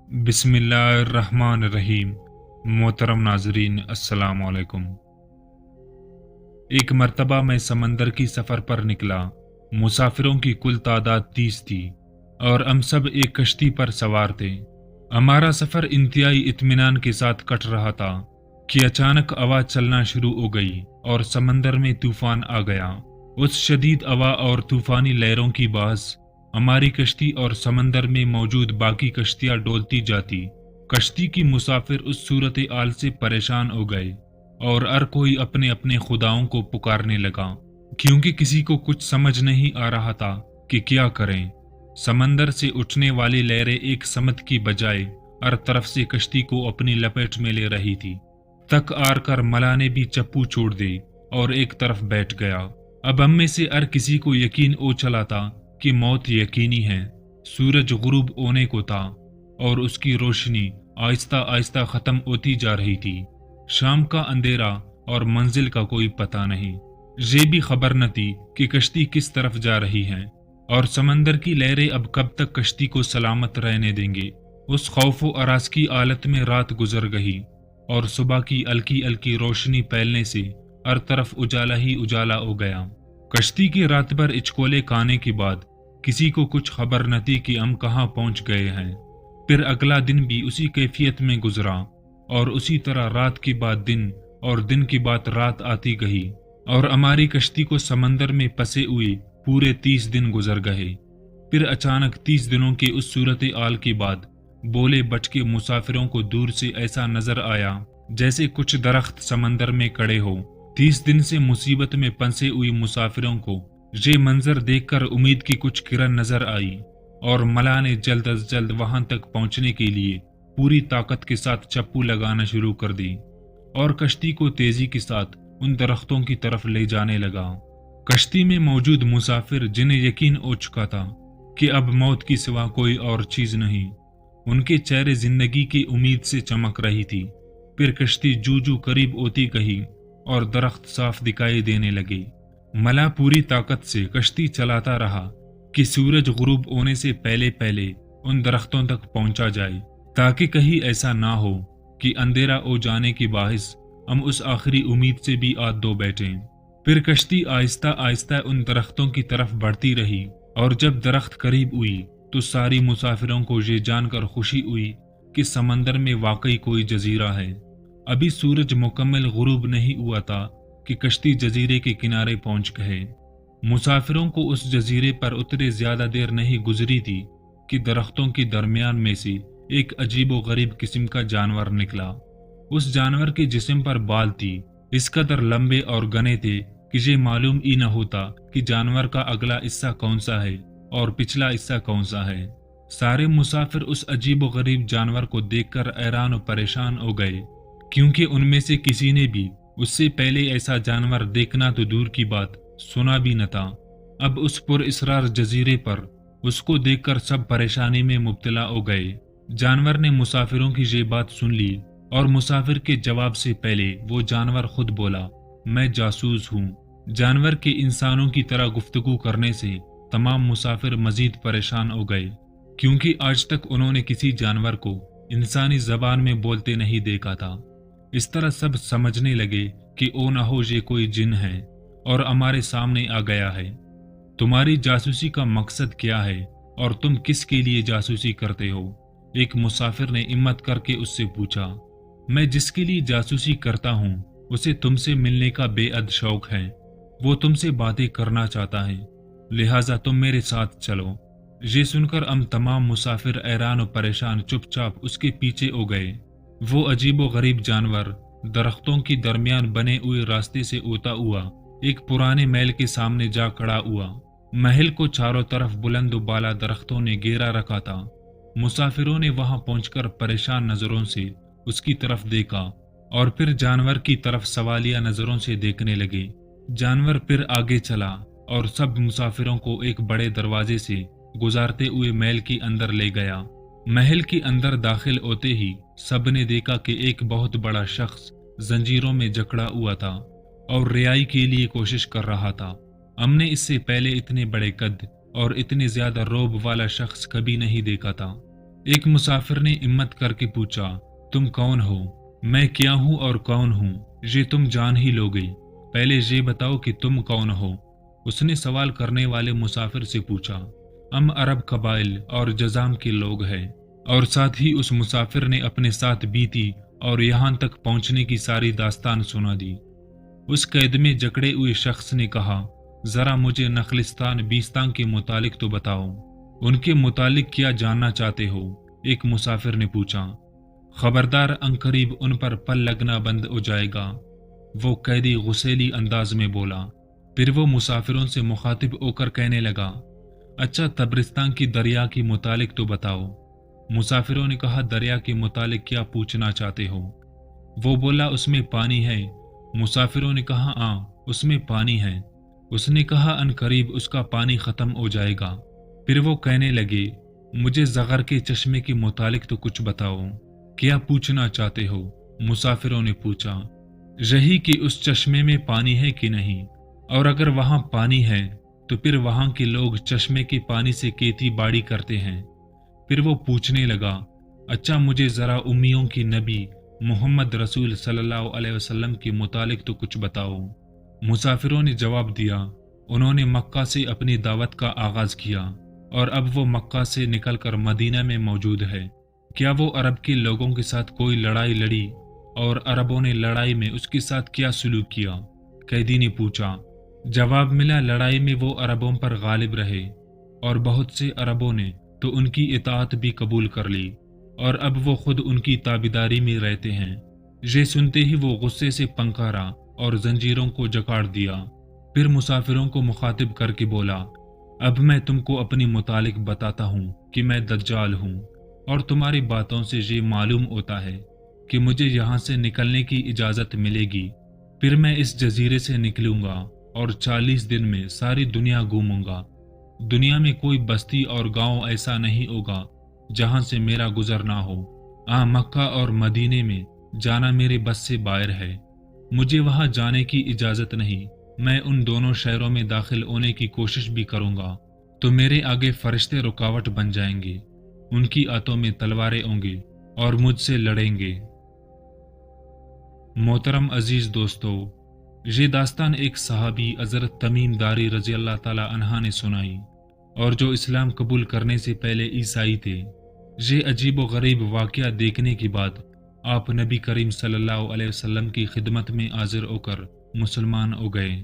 बिस्मिल्लाहिर्रहमानिर्रहीम। मोहतरम नाजरीन, अस्सलाम वालेकुम। एक मर्तबा मैं समंदर की सफ़र पर निकला। मुसाफिरों की कुल तादाद 30 थी और हम सब एक कश्ती पर सवार थे। हमारा सफ़र इंतहाई इत्मीनान के साथ कट रहा था कि अचानक हवा चलना शुरू हो गई और समंदर में तूफान आ गया। उस शदीद हवा और तूफानी लहरों की बास हमारी कश्ती और समंदर में मौजूद बाकी कश्तियां डोलती जाती। कश्ती की मुसाफिर उस सूरत हाल से परेशान हो गए और हर कोई अपने अपने खुदाओं को पुकारने लगा, क्योंकि किसी को कुछ समझ नहीं आ रहा था कि क्या करें। समंदर से उठने वाली लहरें एक समत की बजाय हर तरफ से कश्ती को अपनी लपेट में ले रही थी। तक आर कर मला ने भी चप्पू छोड़ दी और एक तरफ बैठ गया। अब हम में से हर किसी को यकीन हो चला था कि मौत यकीनी है। सूरज गुरूब होने को था और उसकी रोशनी आहिस्ता आहिस्ता खत्म होती जा रही थी। शाम का अंधेरा और मंजिल का कोई पता नहीं। ये भी खबर न थी कि कश्ती किस तरफ जा रही है और समंदर की लहरें अब कब तक कश्ती को सलामत रहने देंगे। उस खौफ व अरास की हालत में रात गुजर गई और सुबह की हल्की हल्की रोशनी फैलने से हर तरफ उजाला ही उजाला हो गया। कश्ती की रात भर इचकोले खाने के बाद किसी को कुछ खबर न थी कि हम कहाँ पहुंच गए हैं। फिर अगला दिन भी उसी कैफियत में गुजरा और उसी तरह रात के बाद दिन और दिन की बाद रात आती गई और हमारी कश्ती को समंदर में फंसे हुए पूरे 30 दिन गुजर गए। फिर अचानक 30 दिनों के उस सूरत हाल के बाद बोले बटके मुसाफिरों को दूर से ऐसा नजर आया जैसे कुछ दरख्त समंदर में खड़े हो। 30 दिन से मुसीबत में फंसे हुई मुसाफिरों को ये मंजर देखकर उम्मीद की कुछ किरण नजर आई और मला ने जल्द अज जल्द वहां तक पहुंचने के लिए पूरी ताकत के साथ चप्पू लगाना शुरू कर दी और कश्ती को तेजी के साथ उन दरख्तों की तरफ ले जाने लगा। कश्ती में मौजूद मुसाफिर जिन्हें यकीन हो चुका था कि अब मौत की सिवा कोई और चीज नहीं, उनके चेहरे जिंदगी की उम्मीद से चमक रही थी। फिर कश्ती जू जू करीब होती गई और दरख्त साफ दिखाई देने लगे। मला पूरी ताकत से कश्ती चलाता रहा कि सूरज गुरूब होने से पहले पहले उन दरख्तों तक पहुंचा जाए, ताकि कहीं ऐसा ना हो कि अंधेरा हो जाने के बाहिस हम उस आखिरी उम्मीद से भी आद दो बैठें। फिर कश्ती आहिस्ता आहिस्ता उन दरख्तों की तरफ बढ़ती रही और जब दरख्त करीब हुई तो सारी मुसाफिरों को ये जानकर खुशी हुई कि समंदर में वाकई कोई जजीरा है। अभी सूरज मुकम्मल गुरूब नहीं हुआ था कि कश्ती जजीरे के किनारे पहुंच गए। मुसाफिरों को उस जजीरे पर उतरे ज्यादा देर नहीं गुजरी थी कि दरख्तों के दरमियान में से एक अजीबो गरीब किस्म का जानवर निकला। उस जानवर के जिस्म पर बाल थी, इस कदर लंबे और घने थे कि ये मालूम ही न होता कि जानवर का अगला हिस्सा कौन सा है और पिछला हिस्सा कौन सा है। सारे मुसाफिर उस अजीबो गरीब जानवर को देखकर हैरान और परेशान हो गए, क्योंकि उनमें से किसी ने भी उससे पहले ऐसा जानवर देखना तो दूर की बात सुना भी न था। अब उस पुरइसरार जजीरे पर उसको देखकर सब परेशानी में मुब्तला हो गए। जानवर ने मुसाफिरों की ये बात सुन ली और मुसाफिर के जवाब से पहले वो जानवर खुद बोला, मैं जासूस हूँ। जानवर के इंसानों की तरह गुफ्तगू करने से तमाम मुसाफिर मजीद परेशान हो गए, क्योंकि आज तक उन्होंने किसी जानवर को इंसानी जबान में बोलते नहीं देखा था। इस तरह सब समझने लगे कि ओ ना हो ये कोई जिन है और हमारे सामने आ गया है। तुम्हारी जासूसी का मकसद क्या है और तुम किसके लिए जासूसी करते हो? एक मुसाफिर ने हिम्मत करके उससे पूछा। मैं जिसके लिए जासूसी करता हूँ उसे तुमसे मिलने का बेहद शौक है। वो तुमसे बातें करना चाहता है, लिहाजा तुम मेरे साथ चलो। ये सुनकर हम तमाम मुसाफिर हैरान और परेशान चुपचाप उसके पीछे हो गए। वो अजीबो गरीब जानवर दरख्तों के दरमियान बने हुए रास्ते से होता हुआ एक पुराने महल के सामने जा खड़ा हुआ। महल को चारों तरफ बुलंद बाला दरख्तों ने घेरा रखा था। मुसाफिरों ने वहां पहुंचकर परेशान नजरों से उसकी तरफ देखा और फिर जानवर की तरफ सवालिया नजरों से देखने लगे। जानवर फिर आगे चला और सब मुसाफिरों को एक बड़े दरवाजे से गुजारते हुए महल के अंदर ले गया। महल के अंदर दाखिल होते ही सबने देखा कि एक बहुत बड़ा शख्स जंजीरों में जकड़ा हुआ था और रिहाई के लिए कोशिश कर रहा था। हमने इससे पहले इतने बड़े कद और इतने ज्यादा रौब वाला शख्स कभी नहीं देखा था। ایک مسافر نے ہمت کر کے پوچھا، تم کون ہو؟ میں کیا ہوں اور کون ہوں یہ تم جان ہی لو گے، پہلے یہ بتاؤ کہ تم کون ہو۔ اس نے سوال کرنے والے مسافر سے پوچھا، ہم عرب قبائل اور جزام کے لوگ ہیں۔ اور ساتھ ہی اس مسافر نے اپنے ساتھ بیتی اور یہاں تک پہنچنے کی ساری داستان سنا دی۔ اس قید میں جکڑے ہوئے شخص نے کہا، ذرا مجھے نخلستان بیستان کے متعلق تو بتاؤ، ان کے متعلق کیا جاننا چاہتے ہو؟ ایک مسافر نے پوچھا۔ خبردار، عنقریب ان پر پل لگنا بند ہو جائے گا، وہ قیدی غسیلی انداز میں بولا۔ پھر وہ مسافروں سے مخاطب ہو کر کہنے لگا، اچھا تبرستان کی دریا کے متعلق تو بتاؤ۔ مسافروں نے کہا، دریا کے متعلق کیا پوچھنا چاہتے ہو؟ وہ بولا، اس میں پانی ہے۔ مسافروں نے کہا، ہاں اس میں پانی ہے۔ اس نے کہا، عنقریب اس کا پانی ختم ہو جائے گا۔ پھر وہ کہنے لگے، مجھے زغر کے چشمے کے متعلق تو کچھ بتاؤ، کیا پوچھنا چاہتے ہو؟ مسافروں نے پوچھا، یہی کہ اس چشمے میں پانی ہے کہ نہیں، اور اگر وہاں پانی ہے تو پھر وہاں کے لوگ چشمے کے پانی سے کھیتی باڑی کرتے ہیں۔ پھر وہ پوچھنے لگا، اچھا مجھے ذرا امیوں کی نبی محمد رسول صلی اللہ علیہ وسلم کے متعلق تو کچھ بتاؤ۔ مسافروں نے جواب دیا، انہوں نے مکہ سے اپنی دعوت کا آغاز کیا اور اب وہ مکہ سے نکل کر مدینہ میں موجود ہے۔ کیا وہ عرب کے لوگوں کے ساتھ کوئی لڑائی لڑی اور عربوں نے لڑائی میں اس کے ساتھ کیا سلوک کیا؟ قیدی نے پوچھا۔ جواب ملا، لڑائی میں وہ عربوں پر غالب رہے اور بہت سے عربوں نے تو ان کی اطاعت بھی قبول کر لی اور اب وہ خود ان کی تابعداری میں رہتے ہیں۔ یہ سنتے ہی وہ غصے سے پنکارا اور زنجیروں کو جکاڑ دیا۔ پھر مسافروں کو مخاطب کر کے بولا، اب میں تم کو اپنی متعلق بتاتا ہوں کہ میں دجال ہوں، اور تمہاری باتوں سے یہ معلوم ہوتا ہے کہ مجھے یہاں سے نکلنے کی اجازت ملے گی۔ پھر میں اس جزیرے سے نکلوں گا اور 40 دن میں ساری دنیا گھوموں گا۔ دنیا میں کوئی بستی اور گاؤں ایسا نہیں ہوگا جہاں سے میرا گزر نہ ہو۔ مکہ اور مدینے میں جانا میرے بس سے باہر ہے، مجھے وہاں جانے کی اجازت نہیں۔ میں ان دونوں شہروں میں داخل ہونے کی کوشش بھی کروں گا تو میرے آگے فرشتے رکاوٹ بن جائیں گے، ان کی ہاتھوں میں تلواریں ہوں گی اور مجھ سے لڑیں گے۔ محترم عزیز دوستو، یہ داستان ایک صحابی حضرت تمیم داری رضی اللہ تعالی عنہ نے سنائی، اور جو اسلام قبول کرنے سے پہلے عیسائی تھے۔ یہ عجیب و غریب واقعہ دیکھنے کے بعد آپ نبی کریم صلی اللہ علیہ وسلم کی خدمت میں حاضر ہو کر مسلمان ہو گئے۔